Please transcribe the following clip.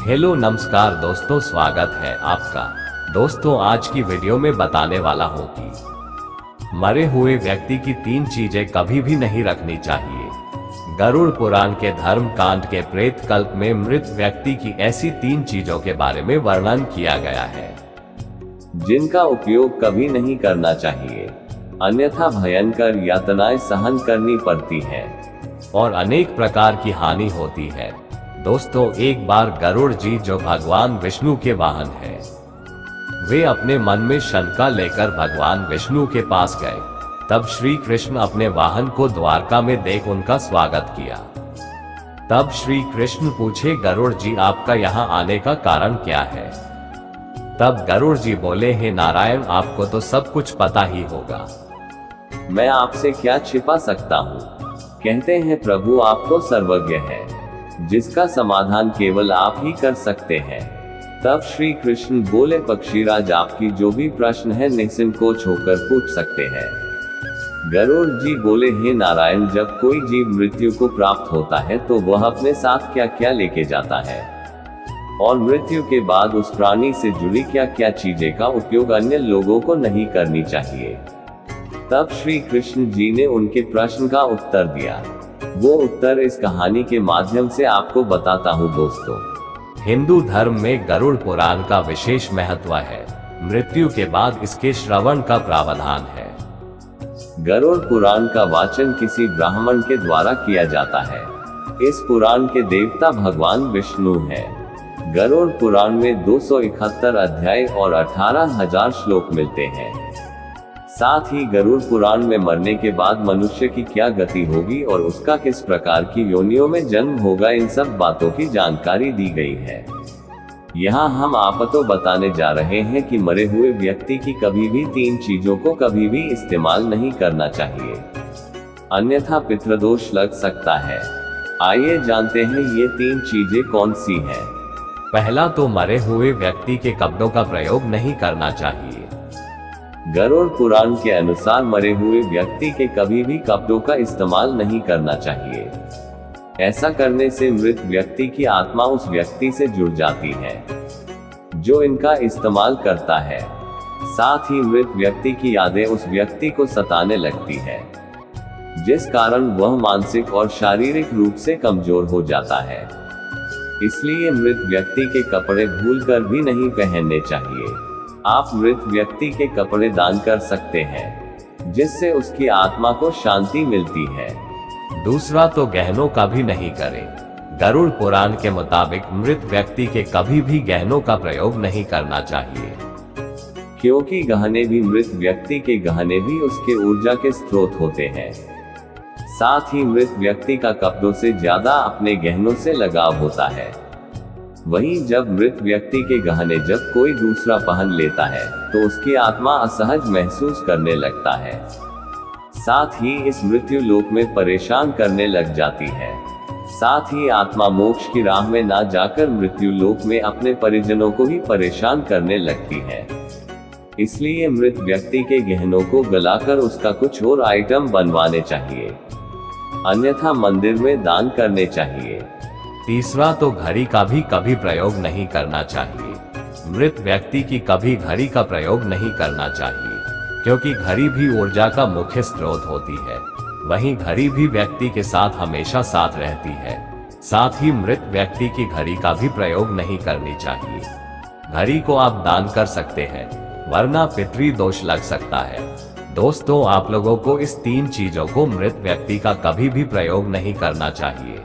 Hello नमस्कार दोस्तों, स्वागत है आपका। दोस्तों आज की वीडियो में बताने वाला हूँ कि मरे हुए व्यक्ति की 3 चीजें कभी भी नहीं रखनी चाहिए। गरुड़ पुराण के धर्म कांड के प्रेत कल्प में मृत व्यक्ति की ऐसी 3 चीजों के बारे में वर्णन किया गया है जिनका उपयोग कभी नहीं करना चाहिए, अन्यथा भयंकर यातनाएं सहन करनी पड़ती है और अनेक प्रकार की हानि होती है। दोस्तों एक बार गरुड़ जी, जो भगवान विष्णु के वाहन है, वे अपने मन में शंका लेकर भगवान विष्णु के पास गए। तब श्री कृष्ण अपने वाहन को द्वारका में देख उनका स्वागत किया। तब श्री कृष्ण पूछे, गरुड़ जी आपका यहाँ आने का कारण क्या है? तब गरुड़ जी बोले, हे नारायण, आपको तो सब कुछ पता ही होगा, मैं आपसे क्या छिपा सकता हूँ। कहते हैं प्रभु आप तो सर्वज्ञ है, जिसका समाधान केवल आप ही कर सकते हैं। तब श्री कृष्ण बोले, पक्षीराज आपकी जो भी प्रश्न है निसंकोच होकर पूछ सकते हैं। गरुड़ जी बोले, हे नारायण, जब कोई जीव मृत्यु को प्राप्त होता है तो वह अपने साथ क्या क्या लेके जाता है, और मृत्यु के बाद उस प्राणी से जुड़ी क्या क्या चीजें का उपयोग अन्य लोगों को नहीं करनी चाहिए। तब श्री कृष्ण जी ने उनके प्रश्न का उत्तर दिया। वो उत्तर इस कहानी के माध्यम से आपको बताता हूँ। दोस्तों हिंदू धर्म में गरुड़ पुराण का विशेष महत्व है। मृत्यु के बाद इसके श्रवण का प्रावधान है। गरुड़ पुराण का वाचन किसी ब्राह्मण के द्वारा किया जाता है। इस पुराण के देवता भगवान विष्णु हैं। गरुड़ पुराण में 271 अध्याय और 18,000 श्लोक मिलते हैं। साथ ही गरुड़ पुराण में मरने के बाद मनुष्य की क्या गति होगी और उसका किस प्रकार की योनियों में जन्म होगा, इन सब बातों की जानकारी दी गई है। यहाँ हम आपको बताने जा रहे हैं कि मरे हुए व्यक्ति की कभी भी 3 चीजों को कभी भी इस्तेमाल नहीं करना चाहिए, अन्यथा पितृदोष लग सकता है। आइए जानते हैं ये 3 चीजें कौन सी हैं। पहला तो मरे हुए व्यक्ति के कपड़ों का प्रयोग नहीं करना चाहिए। गरुड़ पुराण के अनुसार मरे हुए व्यक्ति के कभी भी कपड़ों का इस्तेमाल नहीं करना चाहिए। ऐसा करने से मृत व्यक्ति की आत्मा उस व्यक्ति से जुड़ जाती है जो इनका इस्तेमाल करता है। साथ ही मृत व्यक्ति की यादें उस व्यक्ति को सताने लगती है, जिस कारण वह मानसिक और शारीरिक रूप से कमजोर हो जाता है। इसलिए मृत व्यक्ति के कपड़े भूलकर भी नहीं पहनने चाहिए। आप मृत व्यक्ति के कपड़े दान कर सकते हैं, जिससे उसकी आत्मा को शांति मिलती है। दूसरा तो गहनों का भी नहीं करें। गरुड़ पुराण के मुताबिक मृत व्यक्ति के कभी भी गहनों का प्रयोग नहीं करना चाहिए, क्योंकि गहने भी मृत व्यक्ति के गहने भी उसके ऊर्जा के स्रोत होते हैं। साथ ही मृत व्यक्ति का कपड़ों से ज्यादा अपने गहनों से लगाव होता है। वहीं जब मृत व्यक्ति के गहने जब कोई दूसरा पहन लेता है तो उसकी आत्मा असहज महसूस करने लगता है। साथ ही इस मृत्यु लोक में परेशान करने लग जाती है। साथ ही आत्मा मोक्ष की राह में ना जाकर मृत्यु लोक में अपने परिजनों को ही परेशान करने लगती है। इसलिए मृत व्यक्ति के गहनों को गलाकर उसका कुछ और आइटम बनवाने चाहिए, अन्यथा मंदिर में दान करने चाहिए। तीसरा तो घड़ी का भी कभी प्रयोग नहीं करना चाहिए। मृत व्यक्ति की कभी घड़ी का प्रयोग नहीं करना चाहिए, क्योंकि घड़ी भी ऊर्जा का मुख्य स्रोत होती है। वहीं घड़ी भी व्यक्ति के साथ हमेशा साथ रहती है। साथ ही मृत व्यक्ति की घड़ी का भी प्रयोग नहीं करनी चाहिए। घड़ी को आप दान कर सकते हैं, वरना पितृदोष लग सकता है। दोस्तों आप लोगों को इस 3 चीजों को मृत व्यक्ति का कभी भी प्रयोग नहीं करना चाहिए।